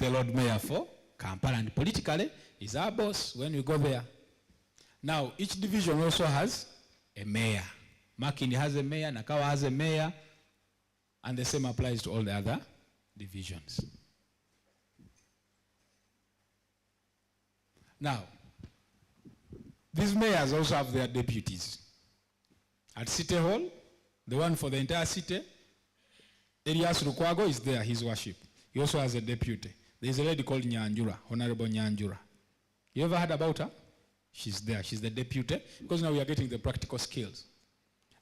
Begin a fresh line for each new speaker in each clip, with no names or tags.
the Lord Mayor for Kampala, and politically is our boss when we go there. Now, each division also has a mayor. Makindi has a mayor, Nakawa has a mayor, and the same applies to all the other divisions. Now, these mayors also have their deputies. At City Hall, the one for the entire city, Elias Lukwago is there, his worship. He also has a deputy. There's a lady called Nyanjura, Honorable Nyanjura. You ever heard about her? She's there, she's the deputy, because now we are getting the practical skills.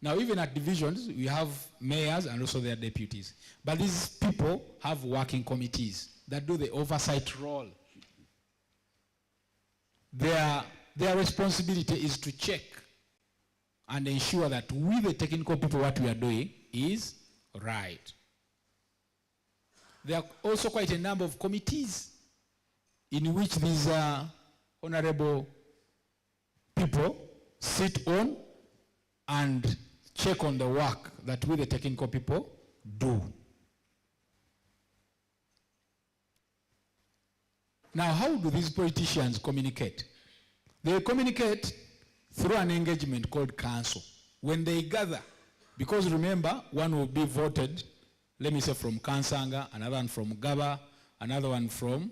Now, even at divisions, we have mayors and also their deputies. But these people have working committees that do the oversight role. Their responsibility is to check and ensure that we, the technical people, what we are doing is right. There are also quite a number of committees in which these honorable people sit on and check on the work that we, the technical people, do. Now, how do these politicians communicate? They communicate through an engagement called council. When they gather, because remember, one will be voted, let me say from Kansanga, another one from Gaba, another one from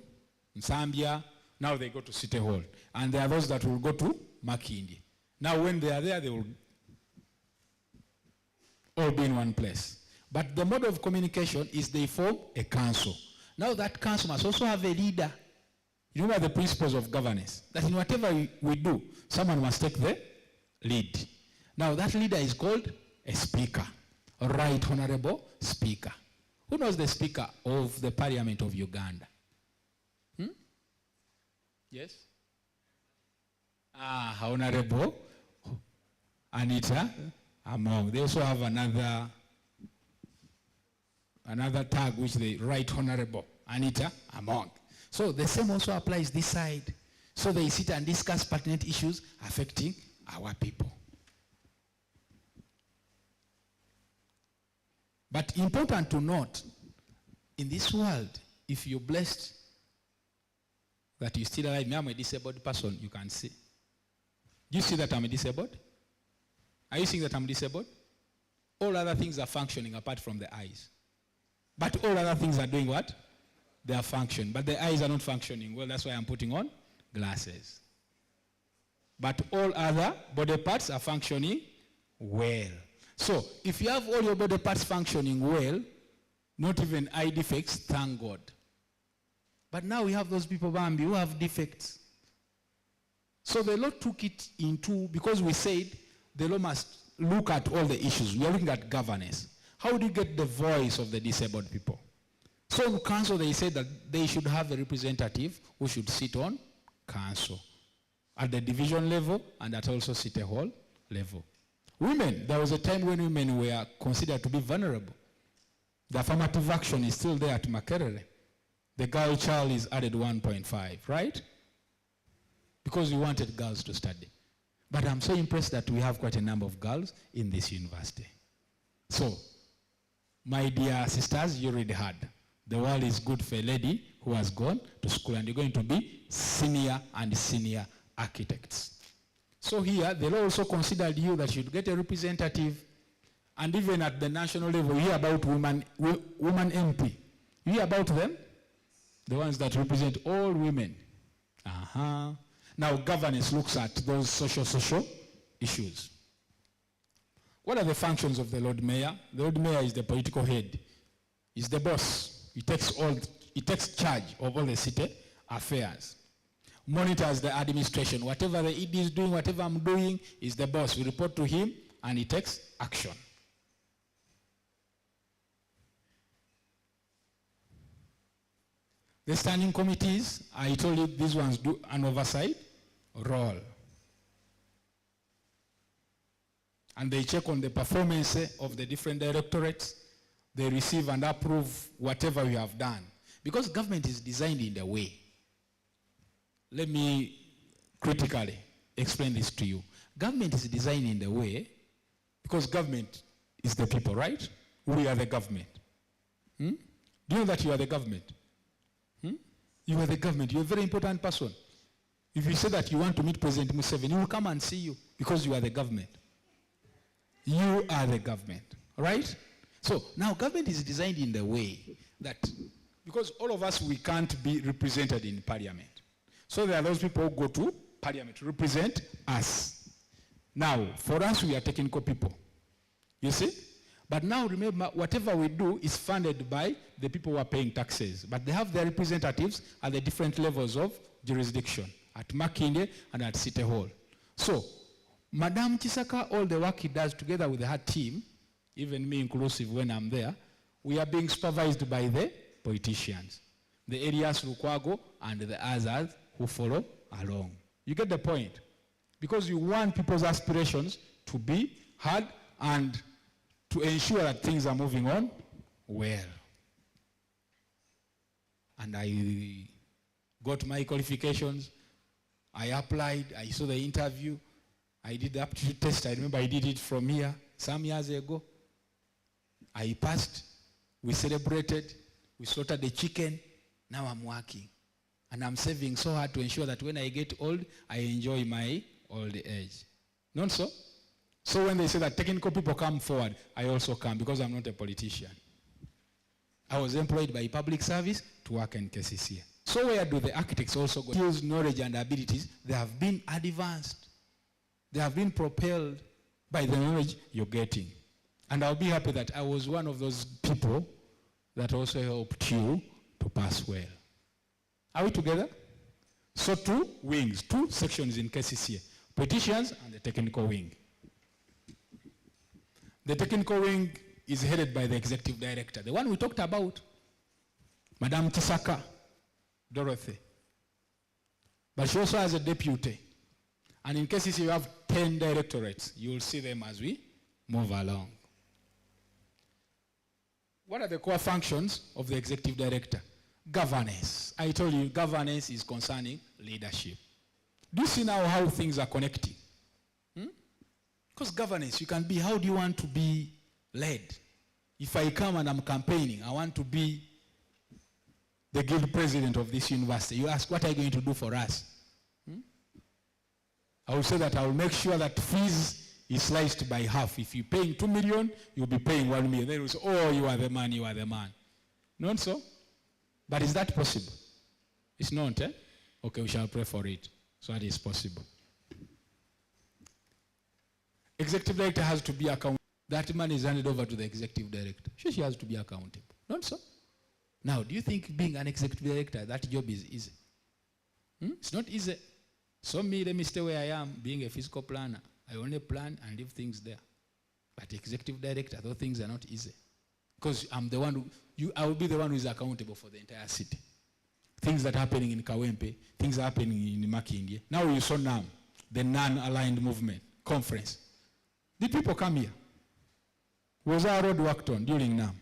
Nsambia. Now they go to City Hall. And there are those that will go to Makindi. Now when they are there, they will all be in one place. But the mode of communication is they form a council. Now that council must also have a leader. You know the principles of governance, that in whatever we do, someone must take the lead. Now that leader is called a speaker, a right honorable speaker. Who knows the speaker of the Parliament of Uganda? Yes? Honorable Anita Among. They also have another tag which they right honorable Anita Among. So the same also applies this side. So they sit and discuss pertinent issues affecting our people. But important to note, in this world, if you're blessed that you're still alive, me, I'm a disabled person, you can see. Do you see that I'm disabled? Are you seeing that I'm disabled? All other things are functioning apart from the eyes. But all other things are doing what? They are functioning. But the eyes are not functioning well. That's why I'm putting on glasses. But all other body parts are functioning well. So, if you have all your body parts functioning well, not even eye defects, thank God. But now we have those people, Bambi, who have defects. So the law took it into, because we said the law must look at all the issues. We are looking at governance. How do you get the voice of the disabled people? So in council, they said that they should have a representative who should sit on council at the division level and at also City Hall level. Women, there was a time when women were considered to be vulnerable. The affirmative action is still there at Makerere. The girl child is added 1.5, right? Because we wanted girls to study. But I'm so impressed that we have quite a number of girls in this university. So, my dear sisters, you already heard. The world is good for a lady who has gone to school, and you're going to be senior and senior architects. So here, the law also considered you that you'd get a representative, and even at the national level, you hear about women MP. You hear about them? The ones that represent all women. Now, governance looks at those social issues. What are the functions of the Lord Mayor? The Lord Mayor is the political head. He's the boss. He takes charge of all the city affairs. Monitors the administration. Whatever the ED is doing, whatever I'm doing, is the boss. We report to him, and he takes action. The standing committees, I told you these ones do an oversight role. And they check on the performance of the different directorates. They receive and approve whatever we have done. Because government is designed in a way. Let me critically explain this to you. Government is designed in a way because government is the people, right? We are the government. Do you know that you are the government? You are the government. You're a very important person. If you say that you want to meet President Museveni, he will come and see you because you are the government. You are the government. Right? So now government is designed in the way that, because all of us, we can't be represented in parliament. So there are those people who go to parliament to represent us. Now, for us, we are technical people. You see? But now remember, whatever we do is funded by the people who are paying taxes. But they have their representatives at the different levels of jurisdiction, at Makinde and at City Hall. So, Madam Chisaka, all the work he does together with her team, even me inclusive when I'm there, we are being supervised by the politicians, the Elias Lukwago and the others who follow along. You get the point? Because you want people's aspirations to be heard and to ensure that things are moving on well. And I got my qualifications. I applied. I saw the interview. I did the aptitude test. I remember I did it from here some years ago. I passed. We celebrated. We slaughtered the chicken. Now I'm working. And I'm saving so hard to ensure that when I get old, I enjoy my old age. Not so? So when they say that technical people come forward, I also come because I'm not a politician. I was employed by public service to work in KCCA. So where do the architects also go? Skills, knowledge, and abilities, they have been advanced. They have been propelled by the knowledge you're getting. And I'll be happy that I was one of those people that also helped you to pass well. Are we together? So two wings, two sections in KCCA. Politicians and the technical wing. The technical wing is headed by the executive director. The one we talked about, Madam Chisaka, Dorothy. But she also has a deputy. And in KCCA you have 10 directorates. You will see them as we move along. What are the core functions of the executive director? Governance. I told you governance is concerning leadership. Do you see now how things are connecting? Because governance, you can be, how do you want to be led? If I come and I'm campaigning, I want to be the guild president of this university. You ask, what are you going to do for us? I will say that I will make sure that fees is sliced by half. If you're paying 2 million, you'll be paying 1 million. Then you will say, oh, you are the man, you are the man. Not so? But is that possible? It's not, eh? Okay, we shall pray for it. So that is possible. Executive director has to be accountable. That man is handed over to the executive director. She has to be accountable. Not so? Now, do you think being an executive director, that job is easy? It's not easy. So let me stay where I am, being a physical planner. I only plan and leave things there. But executive director, those things are not easy. Because I'm the one I will be the one who is accountable for the entire city. Things that are happening in Kawempe, things are happening in Makindye. Now you saw NAM, the non-aligned movement conference. Did people come here? Was our road worked on during NAM?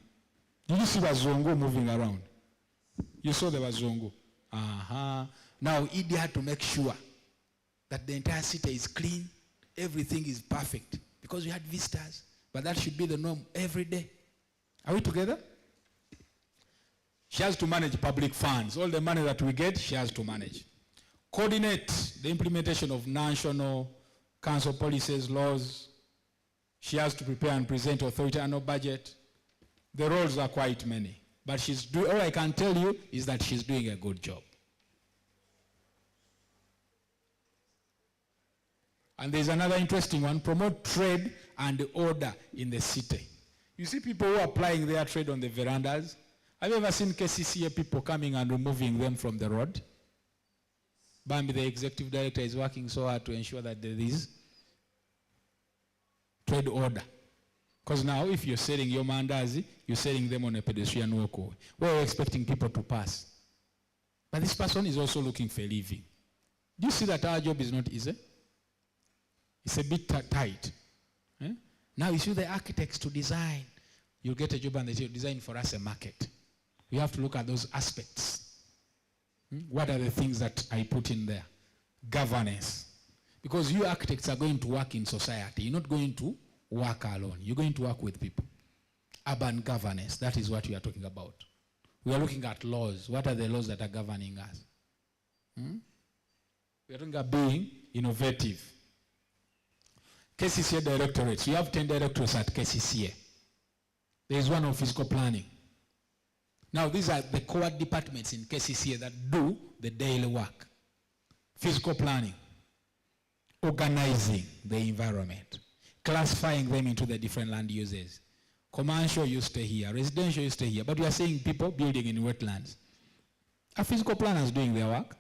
Did you see Wazungu moving around? You saw the Wazungu. Now Idi had to make sure that the entire city is clean, everything is perfect, because we had visitors. But that should be the norm every day. Are we together? She has to manage public funds. All the money that we get, she has to manage. Coordinate the implementation of national council policies, laws. She has to prepare and present authority annual budget. The roles are quite many. But all I can tell you is that she's doing a good job. And there's another interesting one, promote trade and order in the city. You see people who are applying their trade on the verandas. Have you ever seen KCCA people coming and removing them from the road? Bambi, the executive director, is working so hard to ensure that there is trade order. Because now if you're selling your mandazi, you're selling them on a pedestrian walkway. Where you're expecting people to pass. But this person is also looking for a living. Do you see that our job is not easy? It's a bit tight. Eh? Now you see the architects to design. You'll get a job and they say, design for us a market. We have to look at those aspects. What are the things that I put in there? Governance. Because you architects are going to work in society. You're not going to work alone. You're going to work with people. Urban governance, that is what we are talking about. We are looking at laws. What are the laws that are governing us? We are looking at being innovative. KCCA directorates. We have 10 directorates at KCCA. There is one on physical planning. Now, these are the core departments in KCCA that do the daily work. Physical planning, organizing the environment, classifying them into the different land uses. Commercial, you stay here. Residential, you stay here. But we are seeing people building in wetlands. Are physical planners doing their work?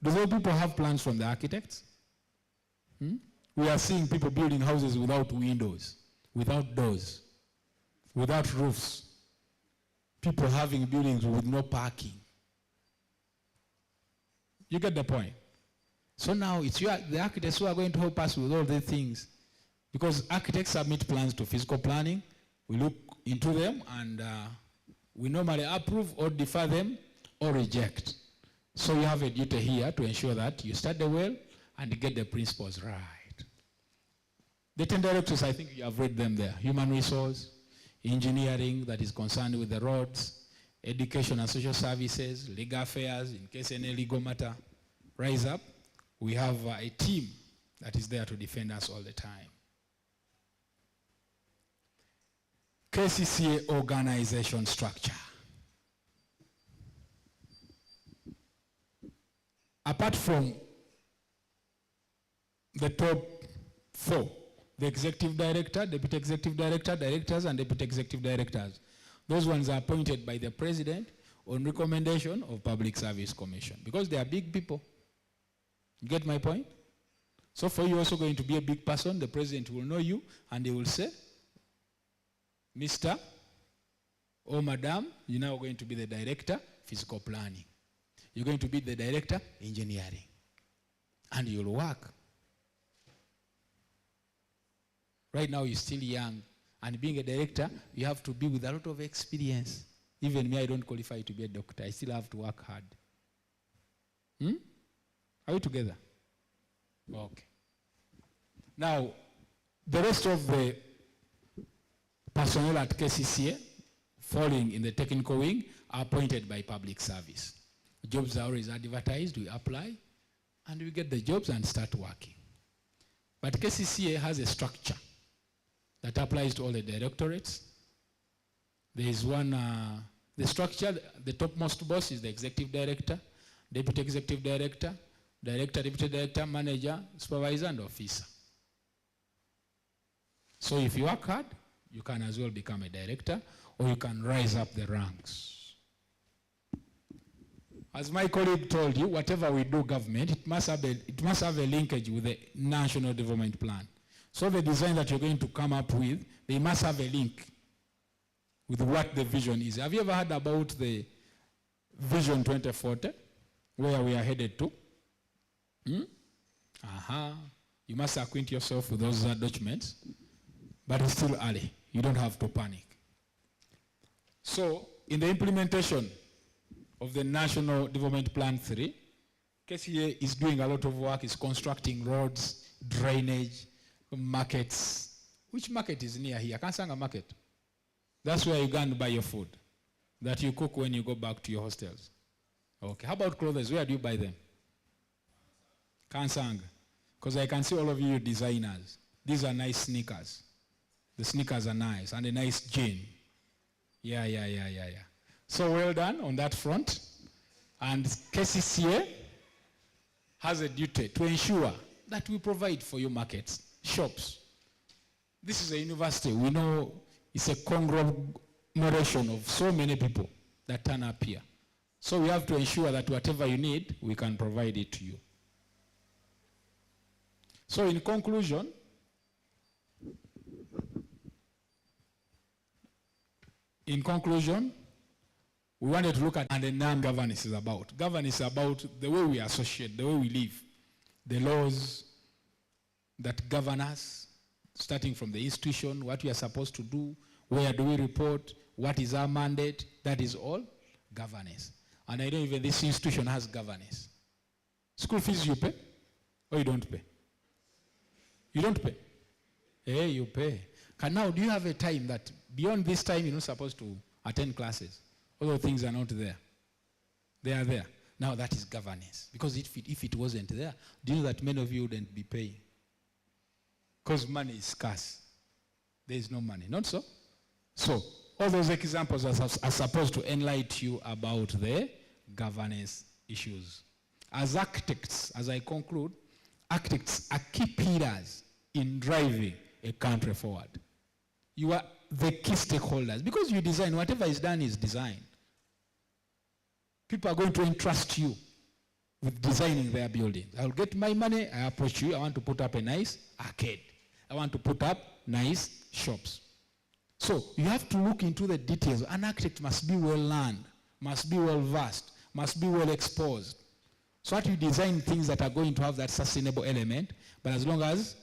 Do those people have plans from the architects? We are seeing people building houses without windows, without doors, without roofs. People having buildings with no parking. You get the point? So now it's the architects who are going to help us with all these things. Because architects submit plans to physical planning. We look into them and we normally approve or defer them or reject. So you have a duty here to ensure that you study well and get the principles right. The 10 directives, I think you have read them there. Human resource, engineering that is concerned with the roads, education and social services, legal affairs, in case any legal matter rise up. We have a team that is there to defend us all the time. KCCA organization structure. Apart from the top 4, the executive director, deputy executive director, directors, and deputy executive directors, those ones are appointed by the president on recommendation of Public Service Commission because they are big people. You get my point? So for you also going to be a big person, the president will know you and he will say, Mr. or Madam, you're now going to be the director, physical planning. You're going to be the director, engineering. And you'll work. Right now you're still young. And being a director, you have to be with a lot of experience. Even me, I don't qualify to be a doctor. I still have to work hard. Are we together? Okay. Now, the rest of the personnel at KCCA falling in the technical wing are appointed by public service. Jobs are always advertised, we apply, and we get the jobs and start working. But KCCA has a structure that applies to all the directorates. There is one, the structure, the topmost boss is the executive director, deputy executive director, director, deputy director, manager, supervisor, and officer. So if you work hard, you can as well become a director, or you can rise up the ranks. As my colleague told you, whatever we do government, it must have a linkage with the National Development Plan. So the design that you're going to come up with, they must have a link with what the vision is. Have you ever heard about the Vision 2040, where we are headed to? You must acquaint yourself with those documents, but it's still early. You don't have to panic. So, in the implementation of the National Development Plan 3, KCA is doing a lot of work. It's constructing roads, drainage, markets. Which market is near here? Kansanga Market. That's where you go and buy your food that you cook when you go back to your hostels. Okay. How about clothes? Where do you buy them? Kansanga. Because I can see all of you designers. These are nice sneakers. The sneakers are nice, and a nice jean. Yeah. So well done on that front. And KCCA has a duty to ensure that we provide for your markets, shops. This is a university. We know it's a conglomeration of so many people that turn up here. So we have to ensure that whatever you need, we can provide it to you. So in conclusion, we wanted to look at and the non-governance is about. Governance is about the way we associate, the way we live, the laws that govern us, starting from the institution, what we are supposed to do, where do we report, what is our mandate, that is all governance. And I know even this institution has governance. School fees you pay or you don't pay? You don't pay? Hey, you pay. And now, do you have a time that beyond this time you're not supposed to attend classes? All those things are not there. They are there. Now that is governance. Because if it wasn't there, do you know that many of you wouldn't be paying? Because money is scarce. There is no money. Not so? So, all those examples are supposed to enlighten you about the governance issues. As architects, as I conclude, architects are key pillars in driving a country forward. You are the key stakeholders. Because you design, whatever is done is designed. People are going to entrust you with designing their buildings. I'll get my money, I approach you, I want to put up a nice arcade. I want to put up nice shops. So you have to look into the details. An architect must be well learned, must be well versed, must be well exposed. So that you design things that are going to have that sustainable element, but as well as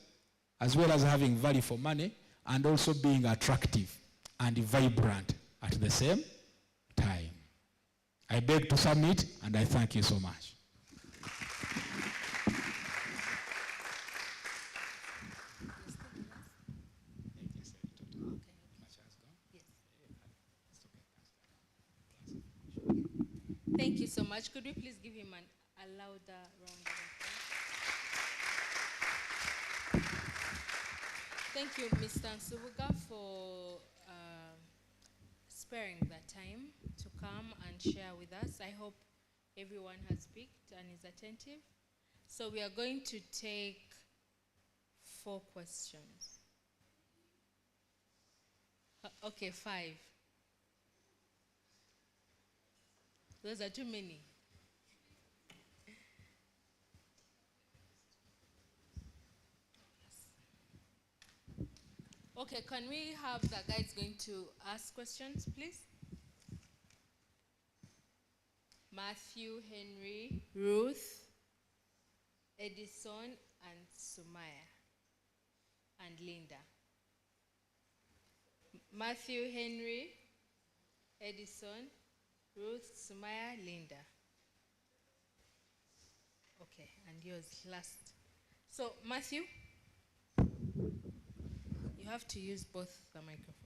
having value for money, and also being attractive and vibrant at the same time. I beg to submit, and I thank you so much.
Thank you so much. Could we please give him a louder round of applause? Thank you, Mr. Nsubuga, for sparing that time to come and share with us. I hope everyone has picked and is attentive. So we are going to take 4 questions. Okay, 5. Those are too many. Okay, can we have the guys going to ask questions, please? Matthew, Henry, Ruth, Edison, and Sumaya, and Linda. Matthew, Henry, Edison, Ruth, Sumaya, Linda. Okay, and yours last. So, Matthew, you have to use both the microphones.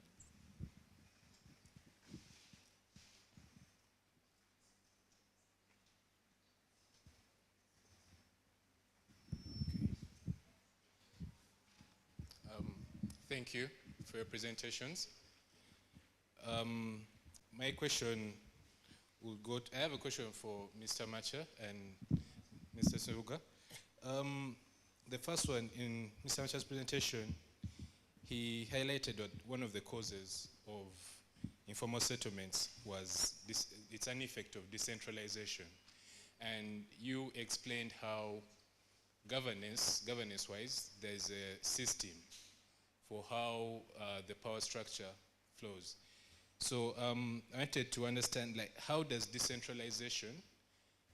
Thank you for your presentations. My question will go I have a question for Mr. Macha and Mr. Nsubuga. The first one, in Mr. Macha's presentation, he highlighted that one of the causes of informal settlements was it's an effect of decentralization. And you explained how governance-wise, there's a system for how the power structure flows. So I wanted to understand, like, how does decentralization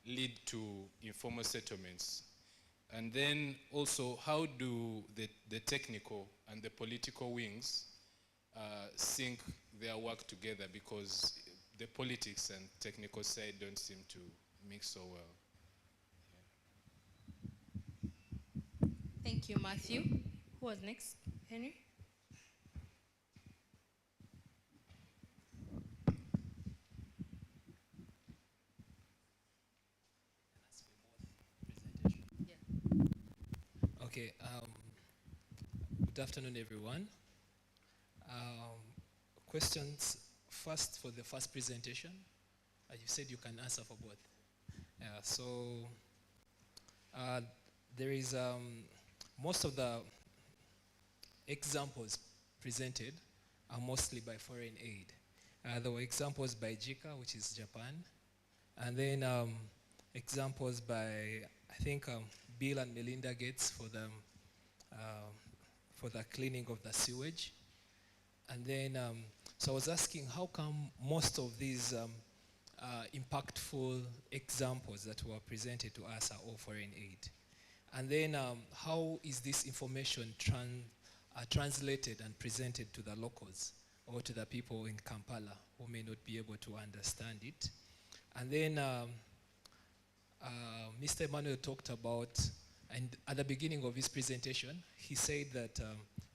lead to informal settlements? And then also, how do the technical and the political wings sync their work together? Because the politics and technical side don't seem to mix so well.
Yeah. Thank you, Matthew. Who was next? Henry?
Okay, good afternoon, everyone. Questions first for the first presentation. You said you can answer for both. There is most of the examples presented are mostly by foreign aid. There were examples by JICA, which is Japan, and then examples by, I think, Bill and Melinda Gates for the cleaning of the sewage. And then, so I was asking, how come most of these impactful examples that were presented to us are all foreign aid? And then, how is this information translated and presented to the locals or to the people in Kampala who may not be able to understand it? And then, Mr. Emmanuel talked about, and at the beginning of his presentation, he said that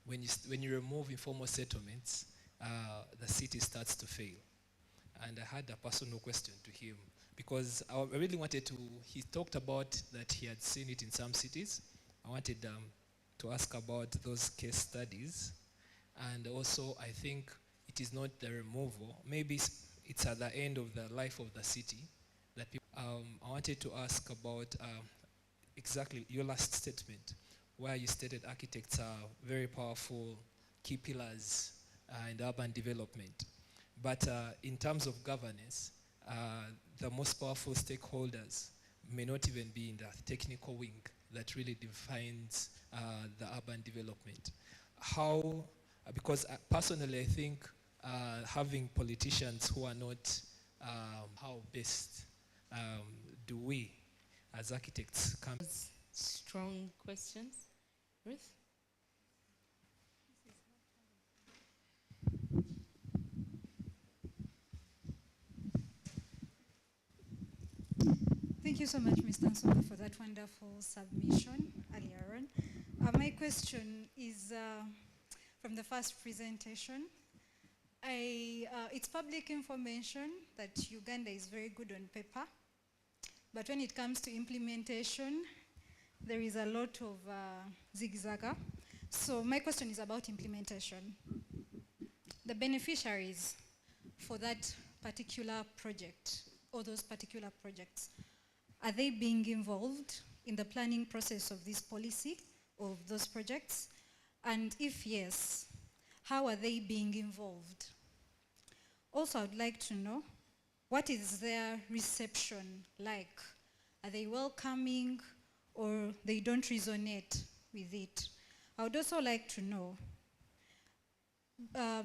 when you remove informal settlements, the city starts to fail. and I had a personal question to him because I really wanted to. He talked about that he had seen it in some cities. I wanted to ask about those case studies, and also I think it is not the removal. Maybe it's at the end of the life of the city that people. I wanted to ask about exactly your last statement, where you stated architects are very powerful key pillars in urban development. But in terms of governance, the most powerful stakeholders may not even be in the technical wing that really defines the urban development. How, because personally I think having politicians who are not, how best do we as architects come?
Strong questions. Ruth?
Thank you so much, Mr. Nsonga, for that wonderful submission earlier on. My question is from the first presentation. It's public information that Uganda is very good on paper, but when it comes to implementation, there is a lot of zigzagger. So my question is about implementation. The beneficiaries for that particular project or those particular projects, are they being involved in the planning process of this policy, of those projects? And if yes, how are they being involved? Also, I'd like to know, what is their reception like? Are they welcoming or they don't resonate with it? I would also like to know,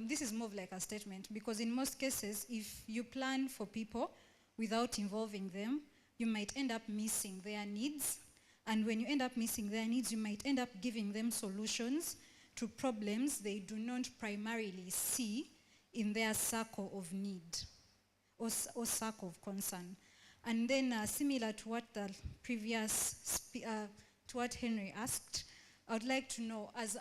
this is more of like a statement, because in most cases, if you plan for people without involving them, you might end up missing their needs. And when you end up missing their needs, you might end up giving them solutions to problems they do not primarily see in their circle of need or circle of concern. And then similar to what the previous, to what Henry asked, I would like to know, as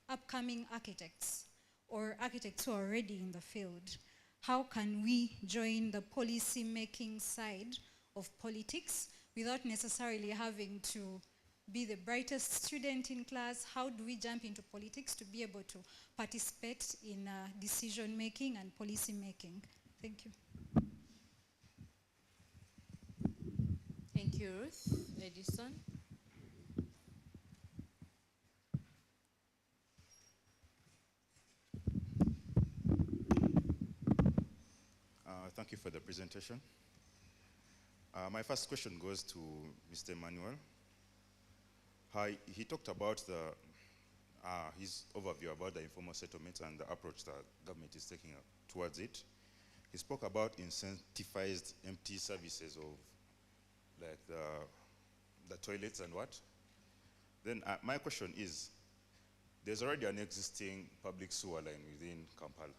upcoming architects or architects who are already in the field, how can we join the policy making side of politics without necessarily having to be the brightest student in class? How do we jump into politics to be able to participate in decision making and policy making? Thank you.
Thank you, Ruth. Edison?
Thank you for the presentation. My first question goes to Mr. Emmanuel. He talked about his overview about the informal settlements and the approach that government is taking towards it. He spoke about incentivized empty services of like the toilets and what. Then my question is, there's already an existing public sewer line within Kampala.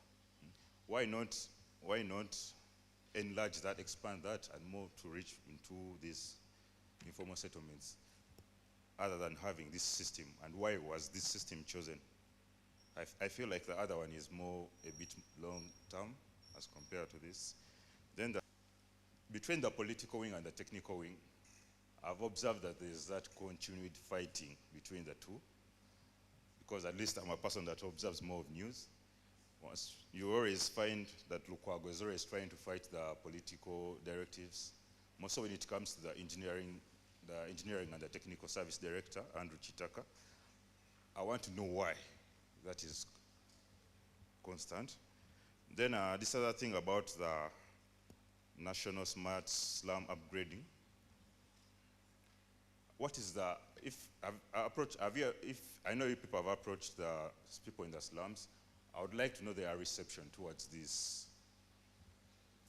Why not enlarge that, expand that, and move to reach into these informal settlements other than having this system? And why was this system chosen? I feel like the other one is more a bit long term as compared to this. Then between the political wing and the technical wing, I've observed that there's that continued fighting between the two, because at least I'm a person that observes more of news. Once you always find that Lukwago is always trying to fight the political directives, more so when it comes to the engineering and the technical service director, Andrew Chitaka. I want to know why that is constant. Then this other thing about the national smart slum upgrading. What is the, if I know you people have approached the people in the slums, I would like to know their reception towards this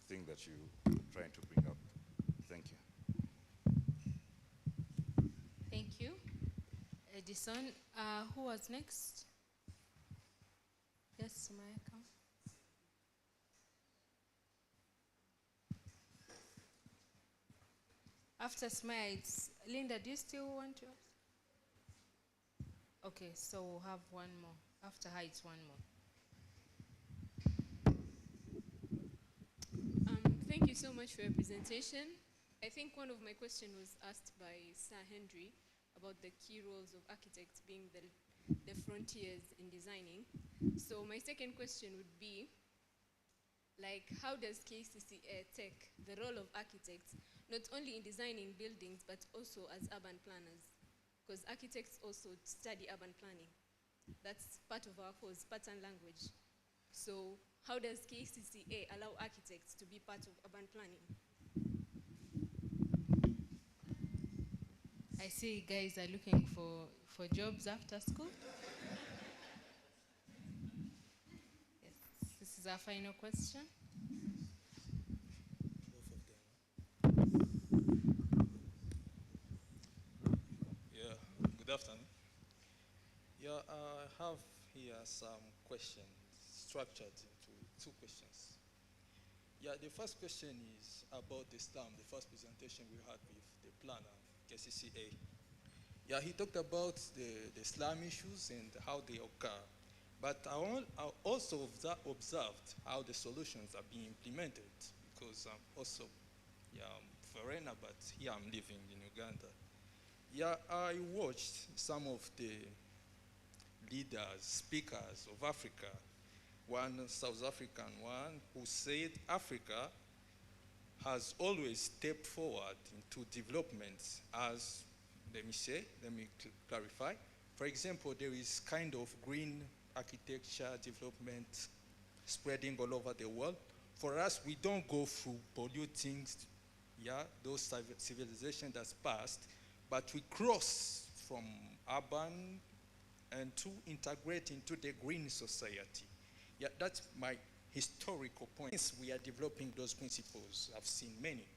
thing that you're trying to bring up. Thank you.
Thank you. Edison, who was next? Yes, Sumaya, come. After Sumaya, it's Linda. Do you still want to ask? Okay, so we'll have one more. After her, it's one more.
so much for your presentation. I think one of my questions was asked by Sir Henry about the key roles of architects being the frontiers in designing. So my second question would be, like, how does KCCA take the role of architects, not only in designing buildings, but also as urban planners? Because architects also study urban planning. That's part of our course, pattern language. So how does KCCA allow architects to be part of urban planning?
I see you guys are looking for jobs after school. Yes, this is our final question.
Yeah, good afternoon. Yeah, I have here some questions structured into two questions. Yeah, the first question is about the slum, the first presentation we had with the planner, KCCA. Yeah, he talked about the slum issues and how they occur. But I also observed how the solutions are being implemented, because I'm also foreigner, but here I'm living in Uganda. Yeah, I watched some of the leaders, speakers of Africa, one South African one who said Africa has always stepped forward into developments as, let me clarify. For example, there is kind of green architecture development spreading all over the world. For us, we don't go through polluting, those civilizations that's past, but we cross from urban and to integrate into the green society. Yeah, that's my historical point. Since we are developing those principles, I've seen many.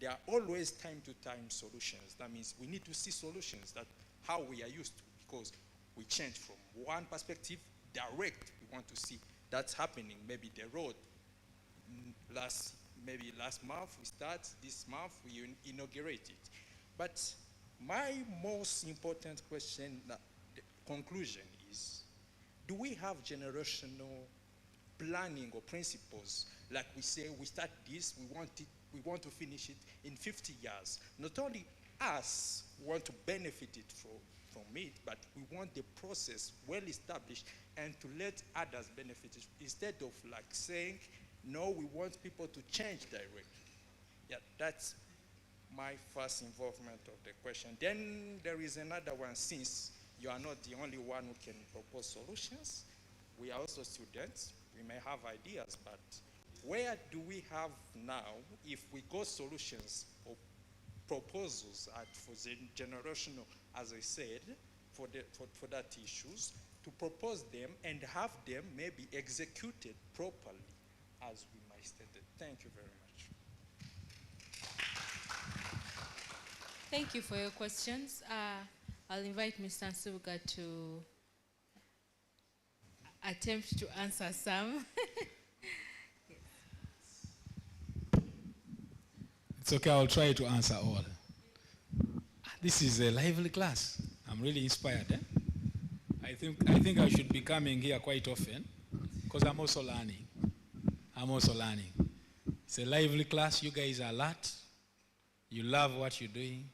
There are always time-to-time solutions. That means we need to see solutions that how we are used to, because we change from one perspective, direct, we want to see that's happening. Maybe the road, last month we start, this month we inaugurate it. But my most important question, the conclusion is, do we have generational planning or principles? Like we say, we start this, we want to finish it in 50 years. Not only us want to benefit it from it, but we want the process well established and to let others benefit it, instead of like saying, no, we want people to change directly. Yeah, that's my first involvement of the question. Then there is another one, since you are not the only one who can propose solutions. We are also students. We may have ideas, but where do we have now, if we got solutions or proposals for the generational, as I said, for that issues, to propose them and have them maybe executed properly, as we might state it. Thank you very much.
Thank you for your questions. I'll invite Mr. Nsubuga to attempt to answer some.
It's okay, I'll try to answer all. This is a lively class. I'm really inspired. I think I should be coming here quite often, because I'm also learning. It's a lively class. You guys are alert. You love what you're doing.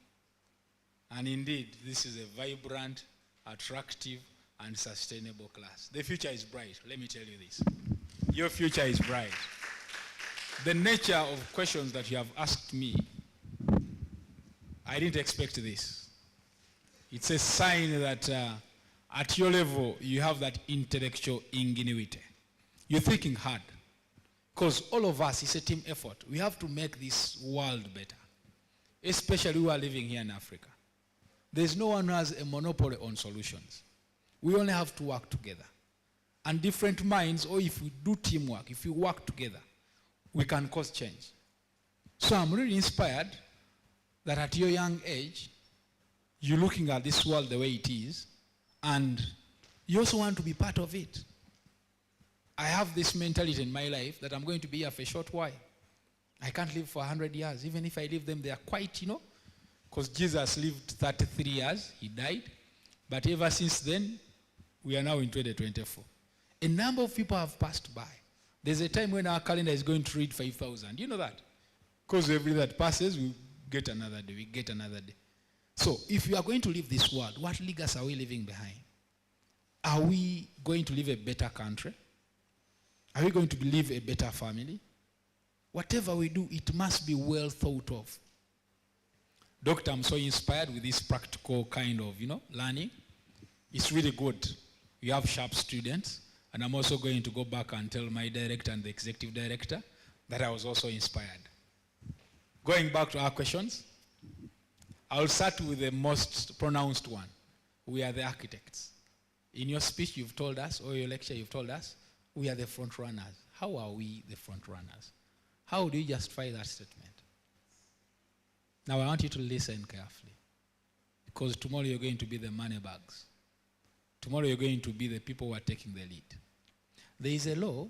And indeed, this is a vibrant, attractive, and sustainable class. The future is bright. Let me tell you this. Your future is bright. The nature of questions that you have asked me, I didn't expect this. It's a sign that at your level, you have that intellectual ingenuity. You're thinking hard. Because all of us, it's a team effort. We have to make this world better. Especially who are living here in Africa. There's no one who has a monopoly on solutions. We only have to work together. And different minds, or if we do teamwork, if we work together, we can cause change. So I'm really inspired that at your young age, you're looking at this world the way it is, and you also want to be part of it. I have this mentality in my life that I'm going to be here for a short while. I can't live for 100 years. Even if I live them, they are quite, because Jesus lived 33 years, he died. But ever since then, we are now in 2024. A number of people have passed by. There's a time when our calendar is going to read 5,000. You know that? Because every day that passes, we get another day, we get another day. So if we are going to leave this world, what legacy are we leaving behind? Are we going to leave a better country? Are we going to leave a better family? Whatever we do, it must be well thought of. Doctor, I'm so inspired with this practical kind of, learning. It's really good. You have sharp students. And I'm also going to go back and tell my director and the executive director that I was also inspired. Going back to our questions, I'll start with the most pronounced one. We are the architects. In your speech you've told us, or your lecture you've told us, we are the front runners. How are we the front runners? How do you justify that statement? Now I want you to listen carefully. Because tomorrow you're going to be the money bags. Tomorrow you're going to be the people who are taking the lead. There is a law,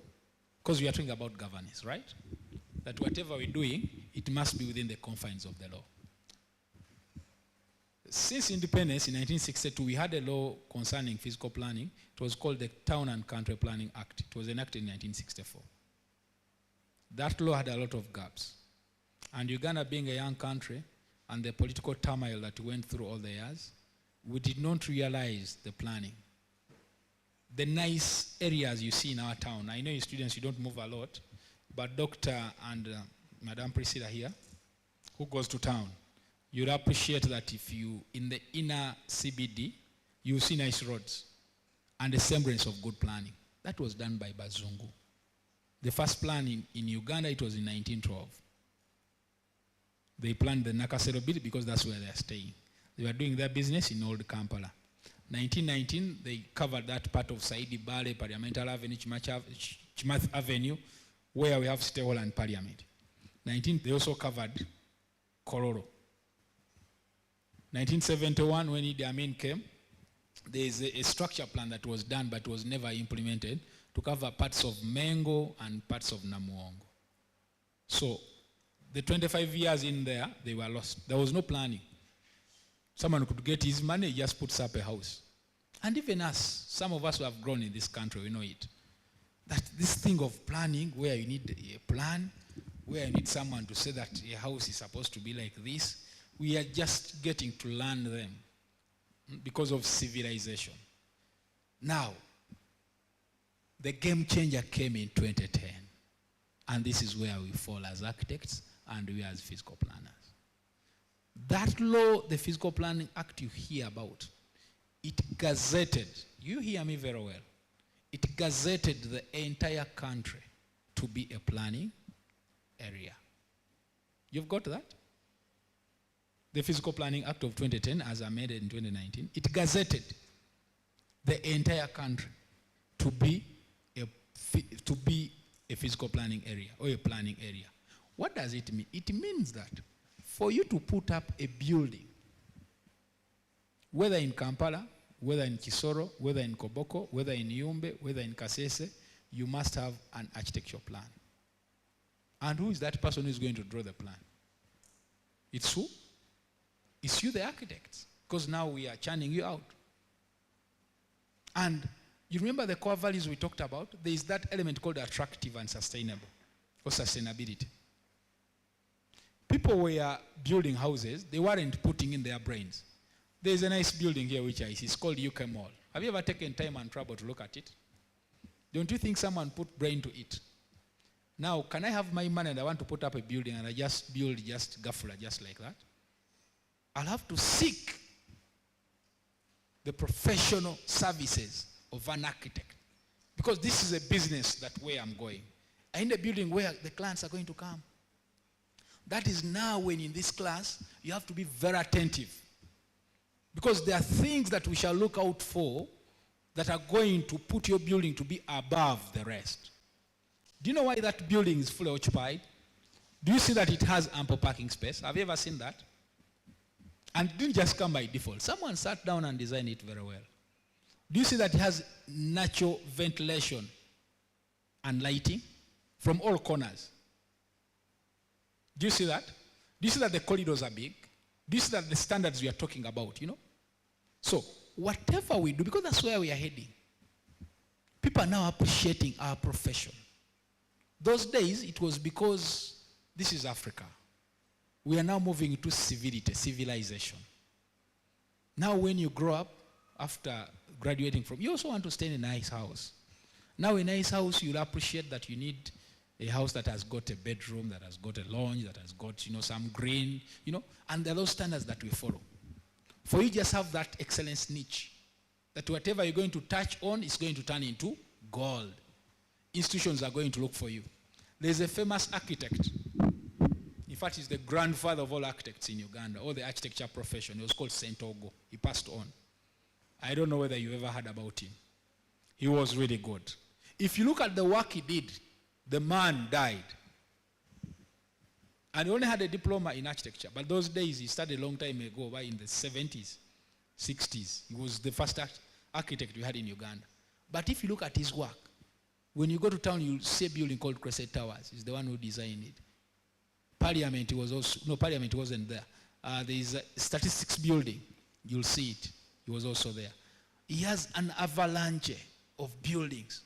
because we are talking about governance, right? That whatever we're doing, it must be within the confines of the law. Since independence in 1962, we had a law concerning physical planning. It was called the Town and Country Planning Act. It was enacted in 1964. That law had a lot of gaps. And Uganda being a young country, and the political turmoil that went through all the years, we did not realize the planning. The nice areas you see in our town, I know you students, you don't move a lot, but Dr. and Madam Priscilla here, who goes to town, you'd appreciate that if you, in the inner CBD, you see nice roads and a semblance of good planning. That was done by Bazungu. The first plan in Uganda, it was in 1912. They planned the Nakasero bit because that's where they are staying. They were doing their business in Old Kampala. 1919, they covered that part of Saidi Bale, Parliamentary Avenue, Chimath Avenue, where we have City Hall and Parliament. They also covered Kororo. 1971, when Idi Amin came, there is a structure plan that was done but was never implemented to cover parts of Mengo and parts of Namuongo. So the 25 years in there, they were lost. There was no planning. Someone could get his money, he just puts up a house. And even us, some of us who have grown in this country, we know it. That this thing of planning, where you need a plan, where you need someone to say that a house is supposed to be like this, we are just getting to learn them because of civilization. Now, the game changer came in 2010. And this is where we fall as architects and we as physical planners. That law, the Physical Planning Act you hear about, it gazetted, you hear me very well, it gazetted the entire country to be a planning area. You've got that? The Physical Planning Act of 2010, as amended in 2019, it gazetted the entire country to be a physical planning area or a planning area. What does it mean? It means that for you to put up a building, whether in Kampala, whether in Kisoro, whether in Koboko, whether in Yumbe, whether in Kasese, you must have an architectural plan. And who is that person who is going to draw the plan? It's who? It's you, the architects, because now we are churning you out. And you remember the core values we talked about? There is that element called attractive and sustainable, or sustainability. People were building houses, they weren't putting in their brains. There's a nice building here which I see, it's called UK Mall. Have you ever taken time and trouble to look at it? Don't you think someone put brain to it? Now, can I have my money and I want to put up a building and I just build just Gafula just like that? I'll have to seek the professional services of an architect. Because this is a business that way I'm going. I need a building where the clients are going to come. That is now when in this class, you have to be very attentive. Because there are things that we shall look out for that are going to put your building to be above the rest. Do you know why that building is fully occupied? Do you see that it has ample parking space? Have you ever seen that? And it didn't just come by default. Someone sat down and designed it very well. Do you see that it has natural ventilation and lighting from all corners? Do you see that? Do you see that the corridors are big? Do you see that the standards we are talking about, you know? So, whatever we do, because that's where we are heading, people are now appreciating our profession. Those days, it was because this is Africa. We are now moving to civilization. Now when you grow up, after graduating from, you also want to stay in a nice house. Now a nice house, you'll appreciate that you need a house that has got a bedroom, that has got a lounge, that has got, some green, and there are those standards that we follow. For you just have that excellence niche, that whatever you're going to touch on is going to turn into gold. Institutions are going to look for you. There's a famous architect. In fact, he's the grandfather of all architects in Uganda, all the architecture profession. He was called Saint Ogo. He passed on. I don't know whether you ever heard about him. He was really good. If you look at the work he did, the man died. And he only had a diploma in architecture. But those days, he started a long time ago, in the 70s, 60s. He was the first architect we had in Uganda. But if you look at his work, when you go to town, you'll see a building called Crescent Towers. He's the one who designed it. Parliament was also, no, Parliament wasn't there. There is a statistics building. You'll see it. He was also there. He has an avalanche of buildings.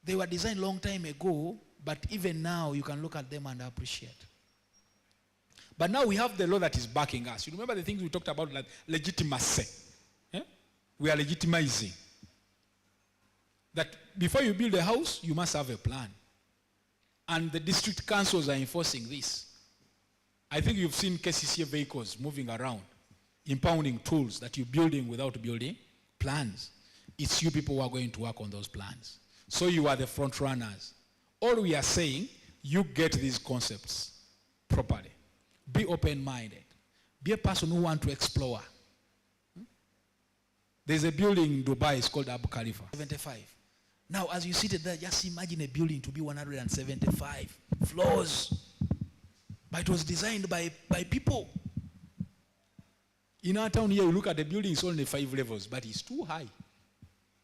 They were designed long time ago, but even now you can look at them and appreciate. But now we have the law that is backing us. You remember the things we talked about, like legitimacy? We are legitimizing. That before you build a house, you must have a plan. And the district councils are enforcing this. I think you've seen KCCA vehicles moving around, impounding tools that you're building without building plans. It's you people who are going to work on those plans. So you are the front runners. All we are saying, you get these concepts properly. Be open-minded. Be a person who wants to explore. There's a building in Dubai, it's called Abu Khalifa. 75. Now, as you sit there, just imagine a building to be 175 floors. But it was designed by people. In our town here, you look at the building, it's only 5 levels, but it's too high.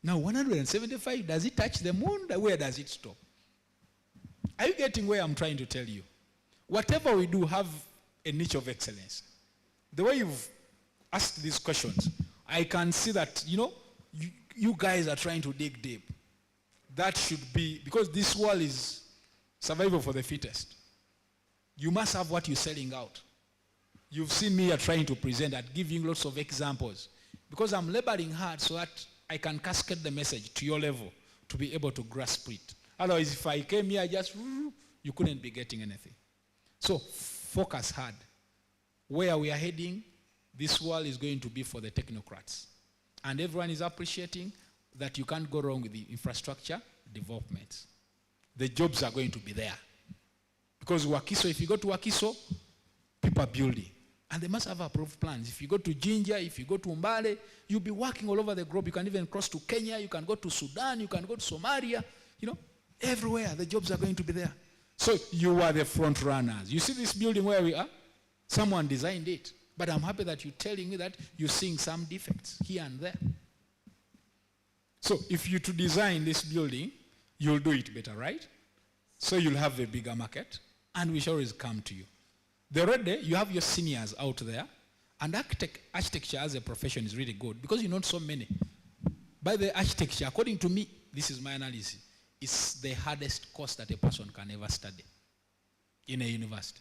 Now, 175, does it touch the moon? Where does it stop? Are you getting where I'm trying to tell you? Whatever we do, have a niche of excellence. The way you've asked these questions, I can see that, you guys are trying to dig deep. That should be, because this world is survival for the fittest. You must have what you're selling out. You've seen me here trying to present and giving lots of examples. Because I'm laboring hard so that I can cascade the message to your level to be able to grasp it. Otherwise, if I came here you couldn't be getting anything. So focus hard. Where we are heading, this world is going to be for the technocrats. And everyone is appreciating that you can't go wrong with the infrastructure developments. The jobs are going to be there. Because Wakiso, if you go to Wakiso, people are building. And they must have approved plans. If you go to Jinja, if you go to Mbale, you'll be working all over the globe. You can even cross to Kenya, you can go to Sudan, you can go to Somalia. Everywhere the jobs are going to be there. So you are the front runners. You see this building where we are? Someone designed it. But I'm happy that you're telling me that you're seeing some defects here and there. So if you to design this building, you'll do it better, right? So you'll have a bigger market, and we shall always come to you. The red day, you have your seniors out there, and architecture as a profession is really good because you're not so many. By the architecture, according to me, this is my analysis, it's the hardest course that a person can ever study in a university.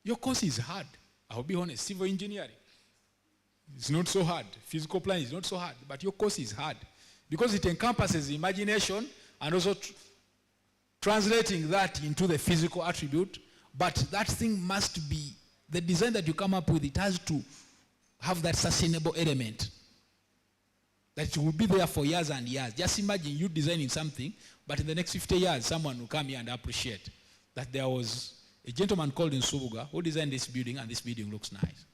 Your course is hard. I'll be honest, civil engineering, it's not so hard. Physical planning is not so hard, but your course is hard because it encompasses imagination and also translating that into the physical attribute. But that thing must be, the design that you come up with, it has to have that sustainable element. That will be there for years and years. Just imagine you designing something, but in the next 50 years, someone will come here and appreciate that there was a gentleman called Nsubuga who designed this building, and this building looks nice.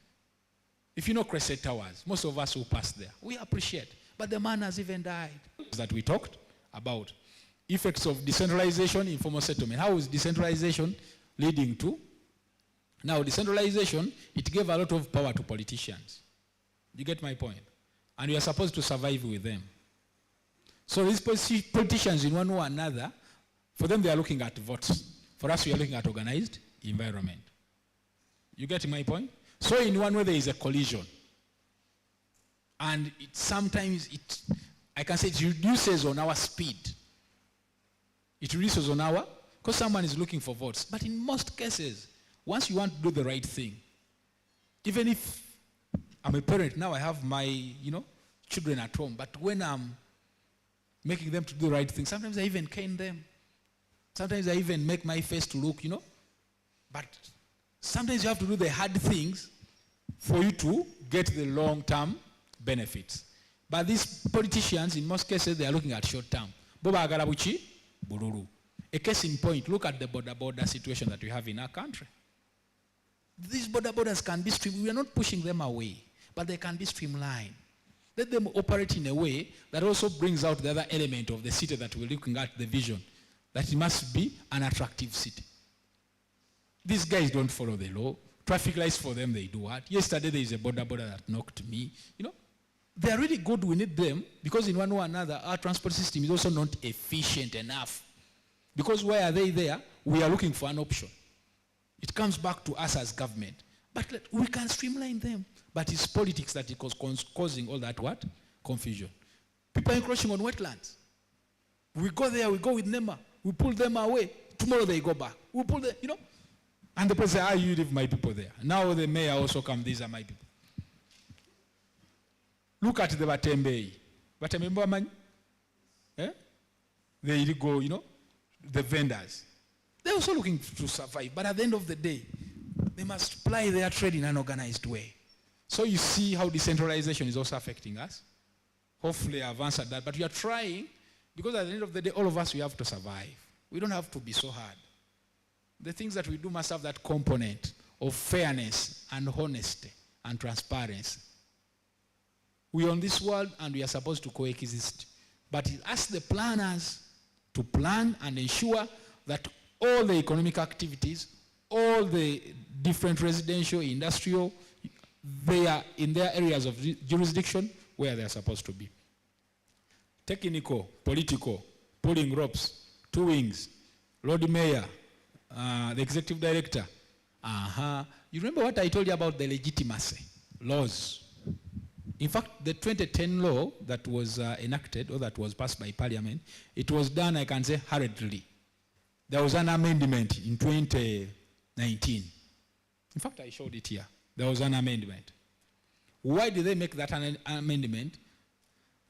If you know Crescent Towers, most of us who passed there, we appreciate. But the man has even died. That we talked about. Effects of decentralization, informal settlement. How is decentralization leading to? Now, decentralization, it gave a lot of power to politicians. You get my point? And we are supposed to survive with them. So these politicians, in one way or another, for them they are looking at votes. For us, we are looking at organized environment. You get my point? So in one way, there is a collision. And sometimes I can say it reduces on our speed. It reduces on our, because someone is looking for votes. But in most cases, once you want to do the right thing, even if I'm a parent, now I have my, children at home, but when I'm making them to do the right thing, sometimes I even cane them. Sometimes I even make my face to look, But sometimes you have to do the hard things for you to get the long-term benefits. But these politicians, in most cases, they are looking at short-term. Boba agarabuchi, bururu. A case in point, look at the border situation that we have in our country. These borders can be streamlined. We are not pushing them away, but they can be streamlined. Let them operate in a way that also brings out the other element of the city that we're looking at, the vision, that it must be an attractive city. These guys don't follow the law. Traffic lights for them, they do what? Yesterday there is a border that knocked me. They are really good, we need them, because in one way or another, our transport system is also not efficient enough. Because why are they there? We are looking for an option. It comes back to us as government. But we can streamline them. But it's politics that is causing all that what? Confusion. People are encroaching on wetlands. We go there, we go with NEMA. We pull them away. Tomorrow they go back. We pull them, And the person says, you leave my people there. Now the mayor also comes, these are my people. Look at the Batembei. Batembei man. They go, the vendors. They're also looking to survive. But at the end of the day, they must ply their trade in an organized way. So you see how decentralization is also affecting us. Hopefully I've answered that. But we are trying, because at the end of the day, all of us, we have to survive. We don't have to be so hard. The things that we do must have that component of fairness and honesty and transparency. We are on this world and we are supposed to coexist. But it asks the planners to plan and ensure that all the economic activities, all the different residential, industrial, they are in their areas of jurisdiction where they are supposed to be. Technical, political, pulling ropes, two wings, Lord Mayor, the executive director. You remember what I told you about the legitimacy laws? In fact, the 2010 law that was enacted or that was passed by Parliament, it was done, I can say, hurriedly. There was an amendment in 2019. In fact, I showed it here. There was an amendment. Why did they make that an amendment?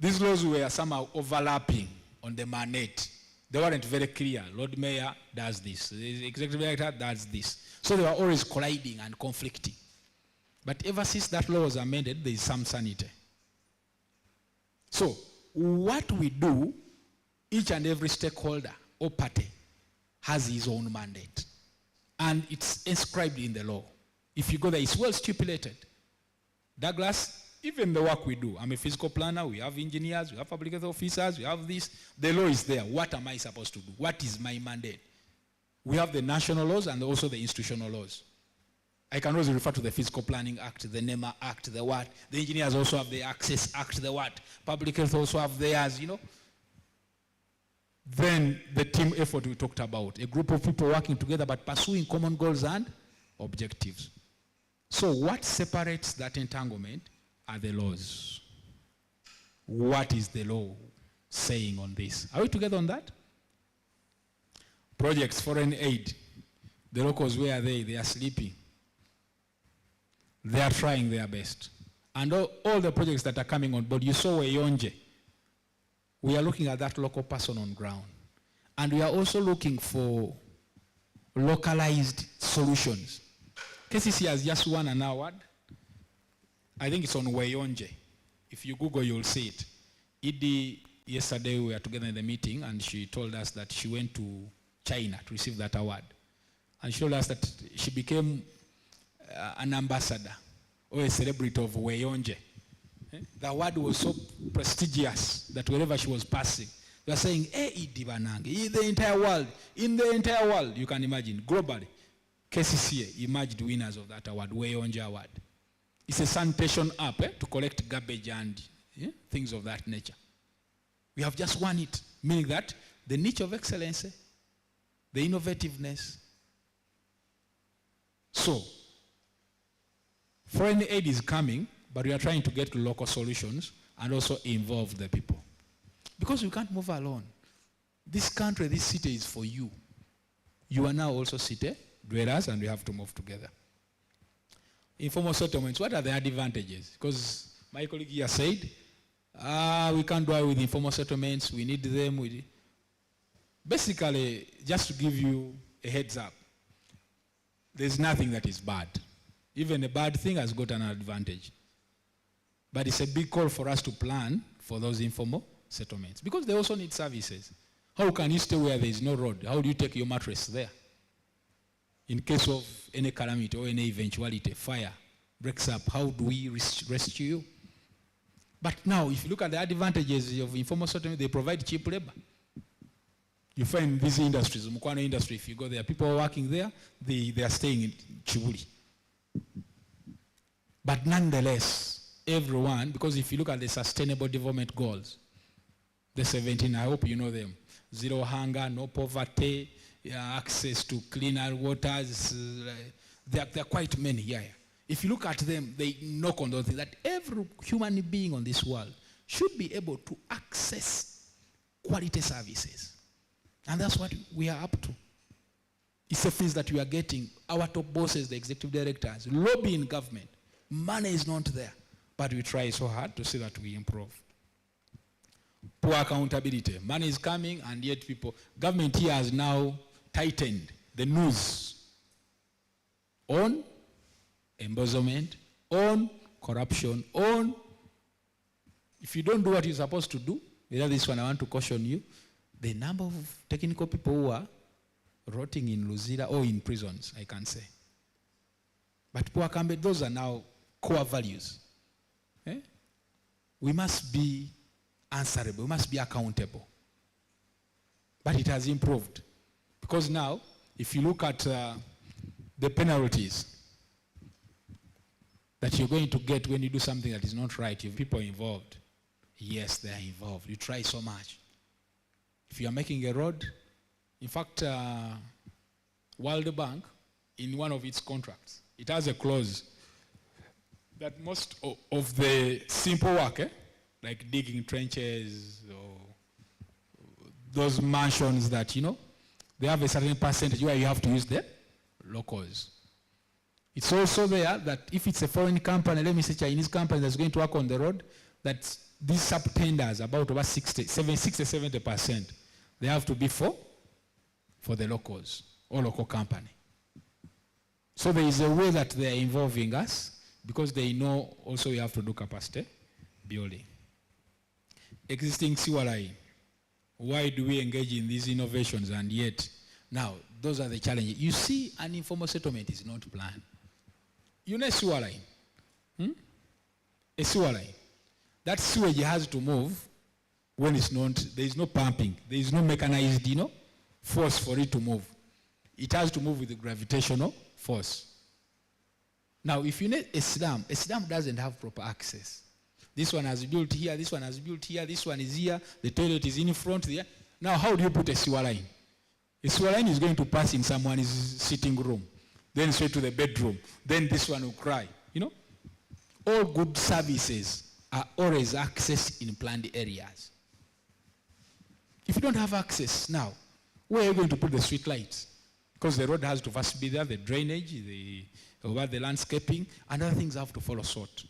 These laws were somehow overlapping on the mandate. They weren't very clear. Lord Mayor does this. The executive director does this. So they were always colliding and conflicting. But ever since that law was amended, there is some sanity. So what we do, each and every stakeholder or party has his own mandate. And it's inscribed in the law. If you go there, it's well stipulated. Douglas, even the work we do, I'm a physical planner, we have engineers, we have public health officers, we have this. The law is there. What am I supposed to do? What is my mandate? We have the national laws and also the institutional laws. I can always refer to the Physical Planning Act, the NEMA Act, the what. The engineers also have the Access Act, the what. Public health also have theirs, Then the team effort we talked about, a group of people working together but pursuing common goals and objectives. So what separates that entanglement are the laws. What is the law saying on this? Are we together on that? Projects, foreign aid. The locals, where are they? They are sleeping. They are trying their best. And all the projects that are coming on board, you saw Weyonje. We are looking at that local person on ground. And we are also looking for localized solutions. KCC has just won an award. I think it's on Weyonje. If you Google, you'll see it. Edie, yesterday we were together in the meeting and she told us that she went to China to receive that award. And she told us that she became an ambassador or a celebrity of Weyonje. The award was so prestigious that wherever she was passing, they were saying, hey, Edie Banange, in the entire world, you can imagine, globally, KCCA emerged winners of that award, Weyonje Award. It's a sanitation app to collect garbage and things of that nature. We have just won it, meaning that the niche of excellence, the innovativeness. So, foreign aid is coming, but we are trying to get local solutions and also involve the people. Because we can't move alone. This country, this city is for you. You are now also city dwellers and we have to move together. Informal settlements, what are the advantages? Because my colleague here said, we can't do away with informal settlements, we need them. Basically, just to give you a heads up, there's nothing that is bad. Even a bad thing has got an advantage. But it's a big call for us to plan for those informal settlements because they also need services. How can you stay where there is no road? How do you take your mattress there? In case of any calamity or any eventuality, fire breaks up, how do we rescue you? But now, if you look at the advantages of informal settlement, they provide cheap labor. You find these industries, Mukwano industry, if you go there, people are working there, they are staying in Chibuli. But nonetheless, everyone, because if you look at the Sustainable Development Goals, the 17, I hope you know them, zero hunger, no poverty, access to cleaner waters, there are quite many here. If you look at them, they knock on those things, that every human being on this world should be able to access quality services. And that's what we are up to. It's the things that we are getting. Our top bosses, the executive directors, lobbying government. Money is not there, but we try so hard to see that we improve. Poor accountability. Money is coming, and yet government here has now tightened the noose on embezzlement, on corruption, on if you don't do what you're supposed to do, whether this one I want to caution you, the number of technical people who are rotting in Luzira or in prisons, I can say. But poor accountability, those are now core values. We must be answerable, we must be accountable. But it has improved. Because now, if you look at the penalties that you're going to get when you do something that is not right, you have people involved. Yes, they are involved. You try so much. If you are making a road, in fact, World Bank, in one of its contracts, it has a clause that most of the simple work, like digging trenches or those mansions that, they have a certain percentage where you have to use the locals. It's also there that if it's a foreign company, let me say Chinese company that's going to work on the road, that these sub-tenders, about over 60-70%, they have to be for the locals or local company. So there is a way that they are involving us because they know also we have to do capacity building. Existing sewer line. Why do we engage in these innovations and yet, now, those are the challenges. You see, an informal settlement is not planned. You know a sewer line? A sewer line. That sewage has to move when it's not, there is no pumping, there is no mechanized, force for it to move. It has to move with the gravitational force. Now, if you need a slum doesn't have proper access. This one has built here, this one has built here, this one is here, the toilet is in front there. Now, how do you put a sewer line? A sewer line is going to pass in someone's sitting room, then straight to the bedroom, then this one will cry. All good services are always accessed in planned areas. If you don't have access now, where are you going to put the street lights? Because the road has to first be there, the drainage, the landscaping, and other things have to follow suit.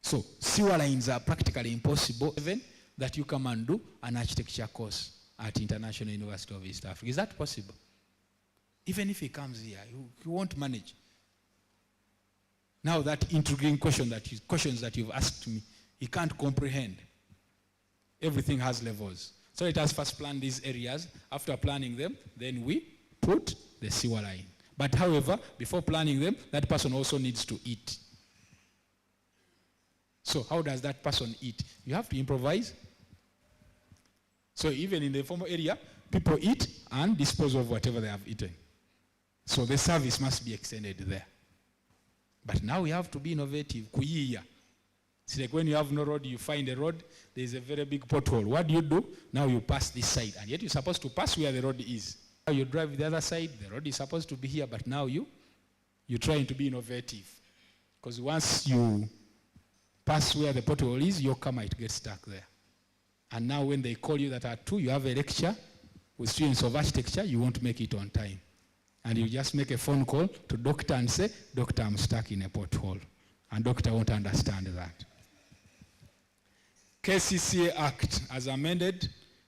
So sewer lines are practically impossible, even that you come and do an architecture course at International University of East Africa. Is that possible? Even if he comes here, you won't manage. Now that intriguing questions that you've asked me, he can't comprehend. Everything has levels. So it has first planned these areas. After planning them, then we put the sewer line. But however, before planning them, that person also needs to eat. So how does that person eat? You have to improvise. So even in the formal area, people eat and dispose of whatever they have eaten. So the service must be extended there. But now we have to be innovative. Kuyiya. It's like when you have no road, you find a road, there is a very big pothole. What do? Now you pass this side, and yet you're supposed to pass where the road is. Now you drive the other side, the road is supposed to be here, but now you're trying to be innovative. Because once you pass where the pothole is, your car might get stuck there. And now when they call you that at 2, you have a lecture with students of architecture, you won't make it on time. And you just make a phone call to doctor and say, doctor, I'm stuck in a pothole. And doctor won't understand that. KCCA Act, as amended,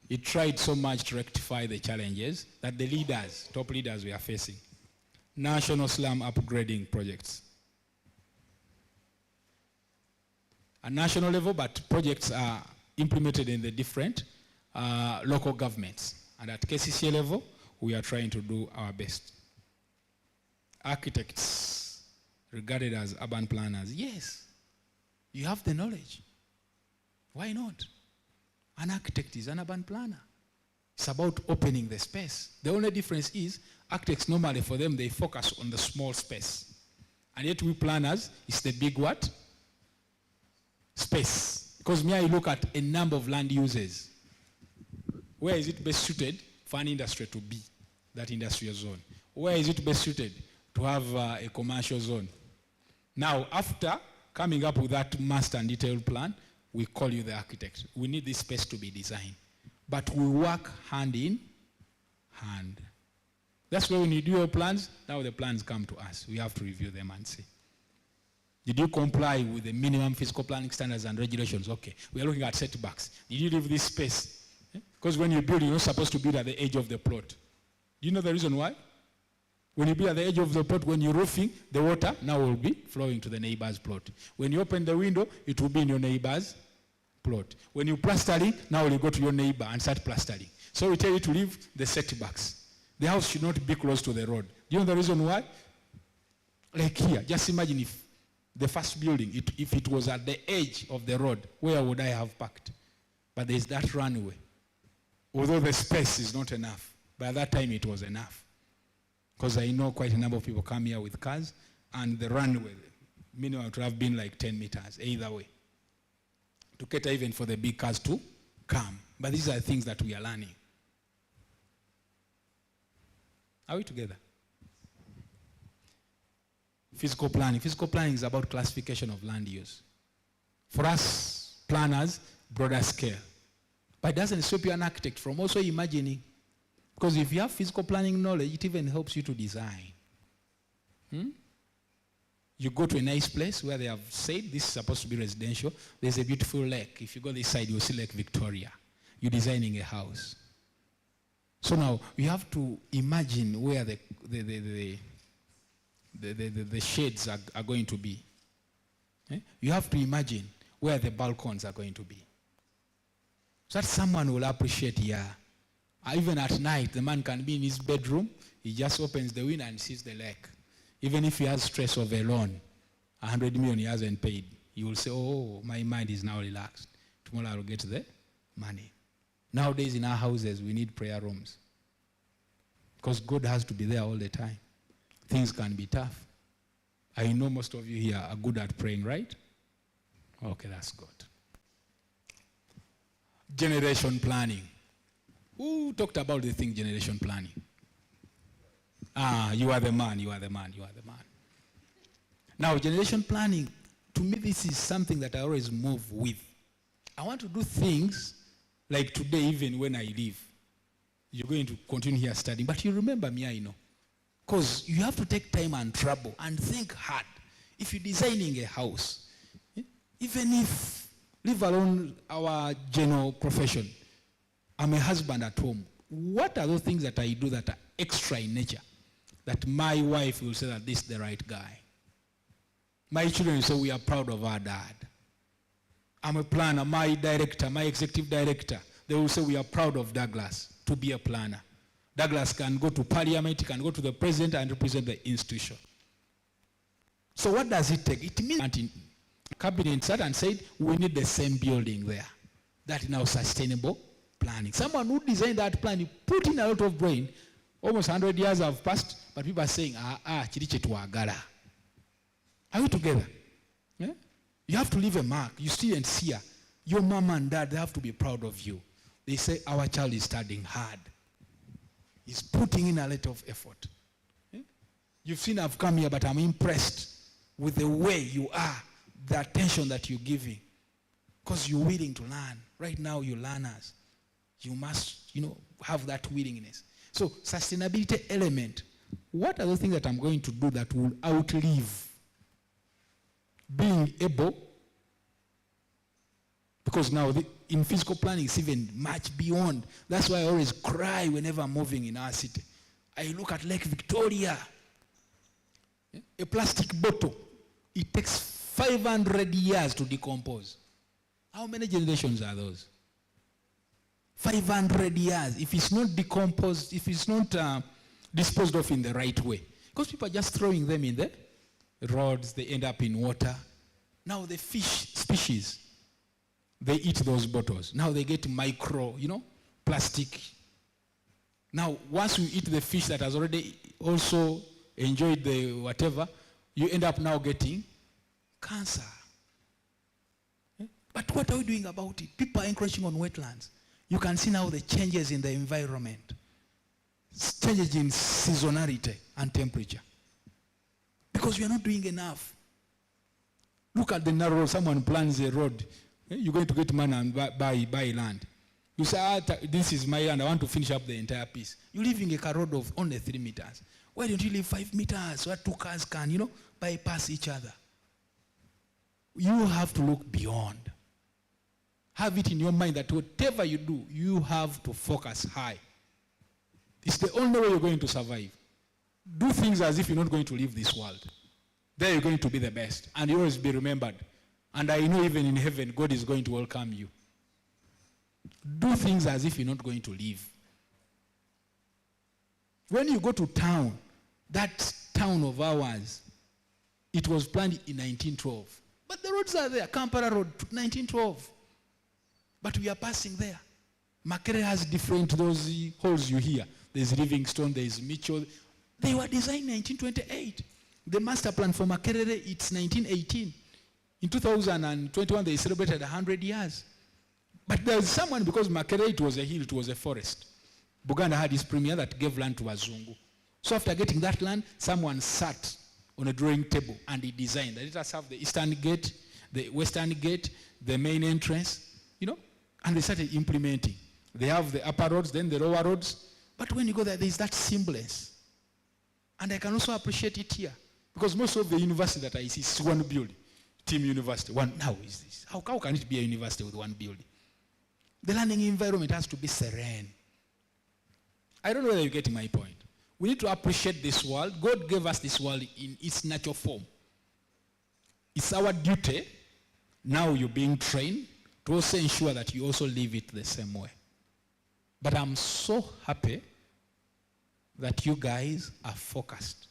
it tried so much to rectify the challenges that the leaders, top leaders, were facing. National slum upgrading projects. At national level, but projects are implemented in the different local governments. And at KCCA level, we are trying to do our best. Architects, regarded as urban planners, yes, you have the knowledge. Why not? An architect is an urban planner. It's about opening the space. The only difference is architects normally, for them, they focus on the small space. And yet we planners, it's the big what? Space. Because me, I look at a number of land uses. Where is it best suited for an industry to be, that industrial zone? Where is it best suited to have a commercial zone? Now, after coming up with that master and detailed plan, we call you the architect. We need this space to be designed. But we work hand in hand. That's why when you do your plans, now the plans come to us. We have to review them and see. Did you comply with the minimum physical planning standards and regulations? Okay. We are looking at setbacks. Did you leave this space? Because when you build, you're not supposed to build at the edge of the plot. Do you know the reason why? When you build at the edge of the plot, when you're roofing, the water now will be flowing to the neighbor's plot. When you open the window, it will be in your neighbor's plot. When you're plastering, now you go to your neighbor and start plastering. So we tell you to leave the setbacks. The house should not be close to the road. Do you know the reason why? Like here, just imagine if the first building, if it was at the edge of the road, where would I have parked? But there's that runway. Although the space is not enough, by that time it was enough. Because I know quite a number of people come here with cars, and the runway, minimum would have been like 10 meters, either way, to cater even for the big cars to come. But these are things that we are learning. Are we together? Physical planning. Physical planning is about classification of land use. For us planners, broader scale. But it doesn't stop you an architect from also imagining. Because if you have physical planning knowledge, it even helps you to design. You go to a nice place where they have said this is supposed to be residential. There's a beautiful lake. If you go this side, you'll see Lake Victoria. You're designing a house. So now you have to imagine where the shades are going to be. You have to imagine where the balcons are going to be. So that someone will appreciate, yeah. Even at night, the man can be in his bedroom, he just opens the window and sees the lake. Even if he has stress of a loan, 100 million he hasn't paid, he will say, oh, my mind is now relaxed. Tomorrow I will get the money. Nowadays in our houses, we need prayer rooms. Because God has to be there all the time. Things can be tough. I know most of you here are good at praying, right? Okay, that's good. Generation planning. Who talked about the thing, generation planning? You are the man, you are the man, you are the man. Now, generation planning, to me, this is something that I always move with. I want to do things like today, even when I leave. You're going to continue here studying, but you remember me, I know. Because you have to take time and trouble and think hard. If you're designing a house, even if, leave alone our general profession, I'm a husband at home. What are those things that I do that are extra in nature? That my wife will say that this is the right guy. My children will say we are proud of our dad. I'm a planner, my director, my executive director, they will say we are proud of Douglas to be a planner. Douglas can go to parliament, can go to the president and represent the institution. So what does it take? It means that cabinet sat and said we need the same building there. That is now sustainable planning. Someone who designed that plan, you put in a lot of brain. Almost 100 years have passed, but people are saying, chiriche tuagala. Are we together? Yeah? You have to leave a mark. You students here, your mom and dad, they have to be proud of you. They say, our child is studying hard. He's putting in a lot of effort. Yeah? You've seen I've come here, but I'm impressed with the way you are, the attention that you're giving. Because you're willing to learn. Right now, you're learners. You must, have that willingness. So sustainability element, what are the things that I'm going to do that will outlive being able, because now in physical planning it's even much beyond. That's why I always cry whenever I'm moving in our city. I look at Lake Victoria. A plastic bottle, it takes 500 years to decompose. How many generations are those? 500 years. If it's not decomposed, if it's not disposed of in the right way. Because people are just throwing them in the roads, they end up in water. Now the fish species, they eat those bottles. Now they get micro, plastic. Now once you eat the fish that has already also enjoyed the whatever, you end up now getting cancer. But what are we doing about it? People are encroaching on wetlands. You can see now the changes in the environment. Changes in seasonality and temperature. Because we are not doing enough. Look at the narrow road. Someone plans a road. You're going to get money and buy land. You say, this is my land. I want to finish up the entire piece. You're leaving a road of only 3 meters. Why don't you leave 5 meters where 2 cars can, bypass each other? You have to look beyond. Have it in your mind that whatever you do, you have to focus high. It's the only way you're going to survive. Do things as if you're not going to leave this world. There you're going to be the best. And you always be remembered. And I know even in heaven, God is going to welcome you. Do things as if you're not going to leave. When you go to town, that town of ours, it was planned in 1912. But the roads are there. Kampala Road, 1912. But we are passing there. Makerere has different those holes you hear. There's Livingstone, there's Mitchell. They were designed in 1928. The master plan for Makerere, it's 1918. In 2021, they celebrated 100 years. But there's someone, because Makerere, it was a hill, it was a forest. Buganda had his premier that gave land to Wazungu. So after getting that land, someone sat on a drawing table and he designed that it has have the eastern gate, the western gate, the main entrance, and they started implementing. They have the upper roads, then the lower roads. But when you go there is that semblance. And I can also appreciate it here. Because most of the university that I see is one building. Team University. How is this? How can it be a university with one building? The learning environment has to be serene. I don't know whether you're getting my point. We need to appreciate this world. God gave us this world in its natural form. It's our duty. Now you're being trained to also ensure that you also live it the same way. But I'm so happy that you guys are focused.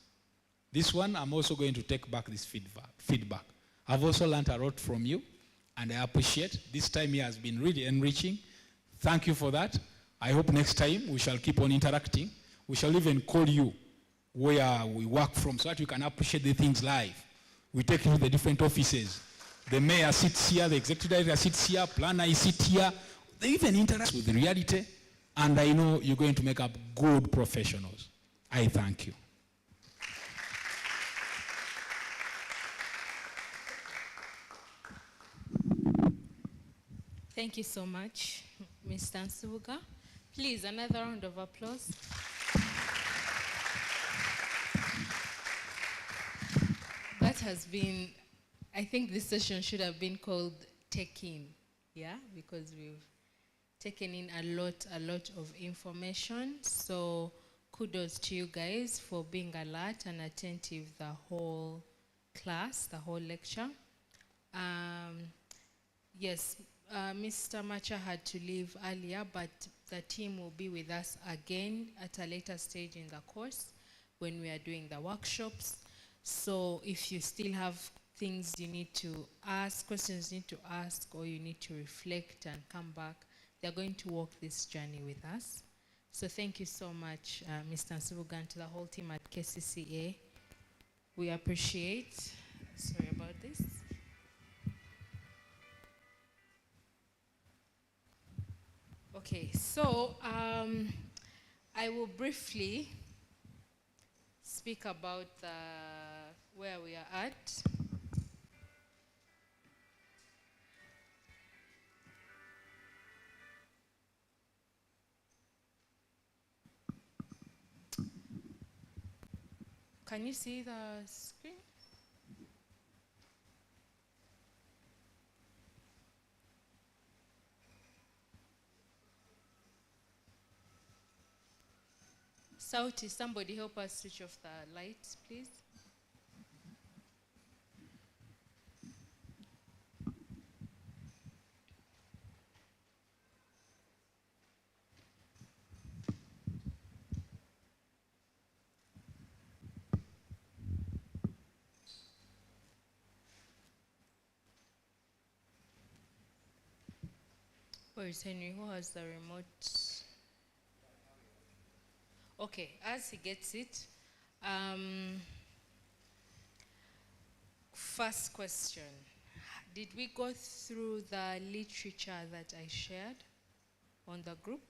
This one, I'm also going to take back this feedback. I've also learned a lot from you, and I appreciate. This time here has been really enriching. Thank you for that. I hope next time we shall keep on interacting. We shall even call you where we work from so that you can appreciate the things live. We take you to the different offices. The mayor sits here, the executive director sits here, planner sits here. They even interact with the reality, and I know you're going to make up good professionals. I thank you.
Thank you so much, Mr. Nsubuga. Please, another round of applause. That has been, I think this session should have been called Take In, because we've taken in a lot of information. So kudos to you guys for being alert and attentive the whole class, the whole lecture. Yes, Mr. Macha had to leave earlier, but the team will be with us again at a later stage in the course when we are doing the workshops. So if you still have things you need to ask, questions you need to ask, or you need to reflect and come back, they're going to walk this journey with us. So thank you so much, Mr. Nsubuga, and to the whole team at KCCA. We appreciate. Sorry about this. Okay, so I will briefly speak about where we are at. Can you see the screen? Sauti, somebody help us switch off the lights, please. Where is Henry? Who has the remote? Okay, as he gets it, first question. Did we go through the literature that I shared on the group?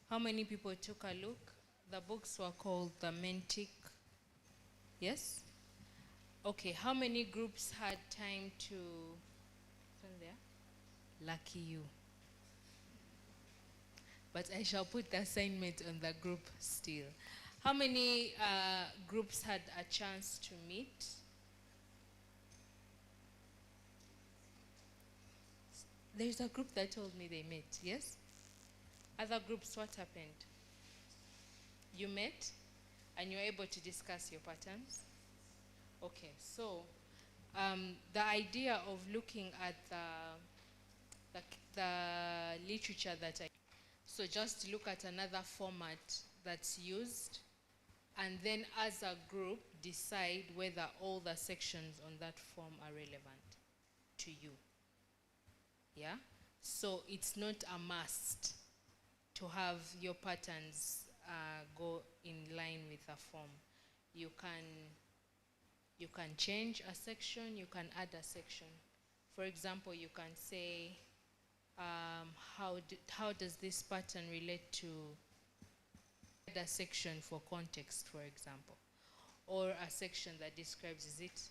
How many people took a look? The books were called The Mentic. Yes? Okay, how many groups had time to... There? Lucky you. But I shall put the assignment on the group still. How many groups had a chance to meet? There's a group that told me they met, yes? Other groups, what happened? You met and you were able to discuss your patterns? Okay, so the idea of looking at the literature that I... So just look at another format that's used, and then as a group decide whether all the sections on that form are relevant to you. Yeah? So it's not a must to have your patterns go in line with a form. You can change a section, you can add a section. For example, you can say, how does this pattern relate to a section for context, for example, or a section that describes, is it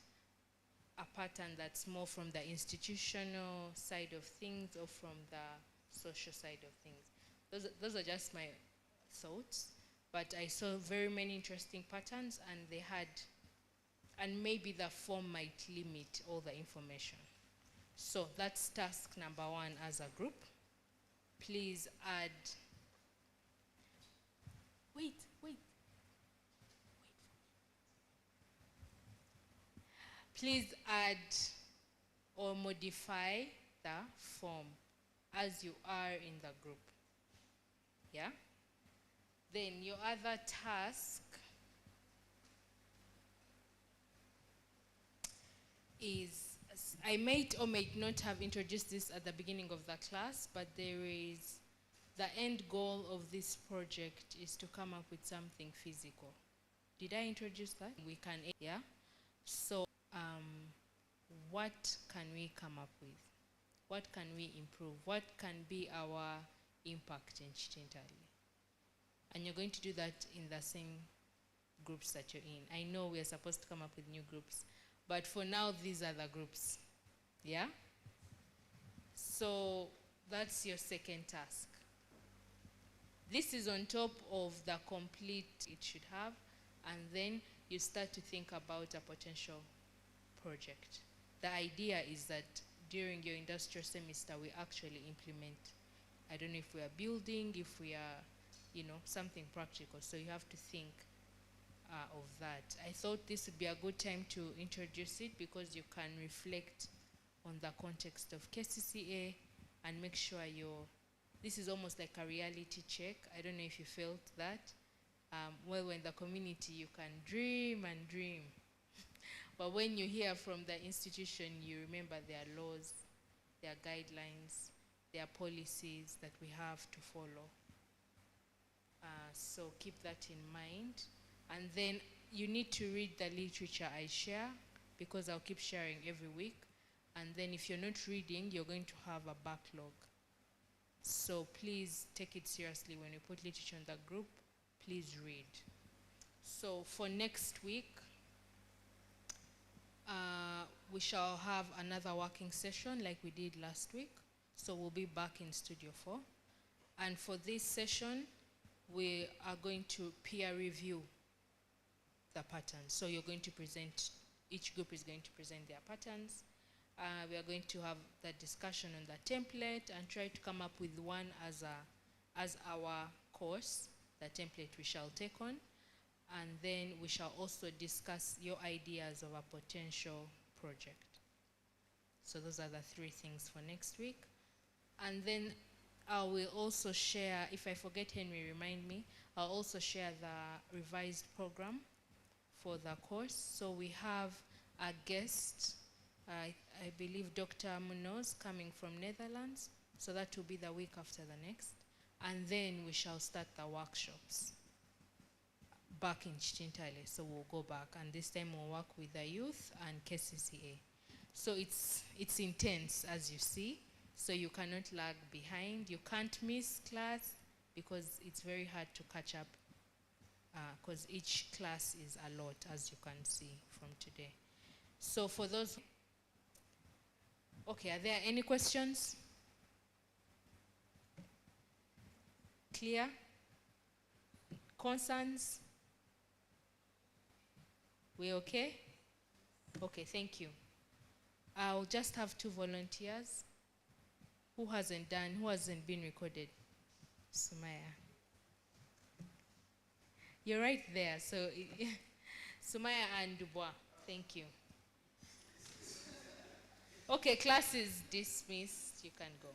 a pattern that's more from the institutional side of things or from the social side of things? Those are just my thoughts, but I saw very many interesting patterns, and maybe the form might limit all the information. So that's task number 1 as a group. Please add, wait. Please add or modify the form as you are in the group. Yeah? Then your other task is, I might or might not have introduced this at the beginning of the class, but there is, the end goal of this project is to come up with something physical. Did I introduce that? We can, yeah? So, what can we come up with? What can we improve? What can be our impact in Chitintali? And you're going to do that in the same groups that you're in. I know we're supposed to come up with new groups, but for now, these are the groups. Yeah? So that's your second task. This is on top of the complete it should have, and then you start to think about a potential project. The idea is that during your industrial semester, we actually implement, I don't know if we are building, if we are, something practical. So you have to think of that. I thought this would be a good time to introduce it because you can reflect on the context of KCCA and make sure this is almost like a reality check. I don't know if you felt that. Well, in the community, you can dream and dream. But when you hear from the institution, you remember their laws, their guidelines, their policies that we have to follow. So keep that in mind. And then you need to read the literature I share, because I'll keep sharing every week. And then if you're not reading, you're going to have a backlog. So please take it seriously. When you put literature in the group, please read. So for next week, we shall have another working session like we did last week. So we'll be back in Studio 4. And for this session, we are going to peer review the patterns. So you're going to present, each group is going to present their patterns. We are going to have the discussion on the template and try to come up with one as our course, the template we shall take on. And then we shall also discuss your ideas of a potential project. So those are the 3 things for next week. And then I will also share, if I forget, Henry, remind me, I'll also share the revised program for the course. So we have a guest, I believe Dr. Munoz, coming from Netherlands. So that will be the week after the next. And then we shall start the workshops back in Chitintale. So we'll go back, and this time we'll work with the youth and KCCA. So it's intense, as you see. So you cannot lag behind. You can't miss class because it's very hard to catch up because each class is a lot, as you can see from today. So for those, okay, are there any questions? Clear? Concerns? We okay? Okay, thank you. I'll just have 2 volunteers. Who hasn't been recorded? Sumaya. You're right there, so Sumaya and Dubois, thank you. Okay, class is dismissed, you can go.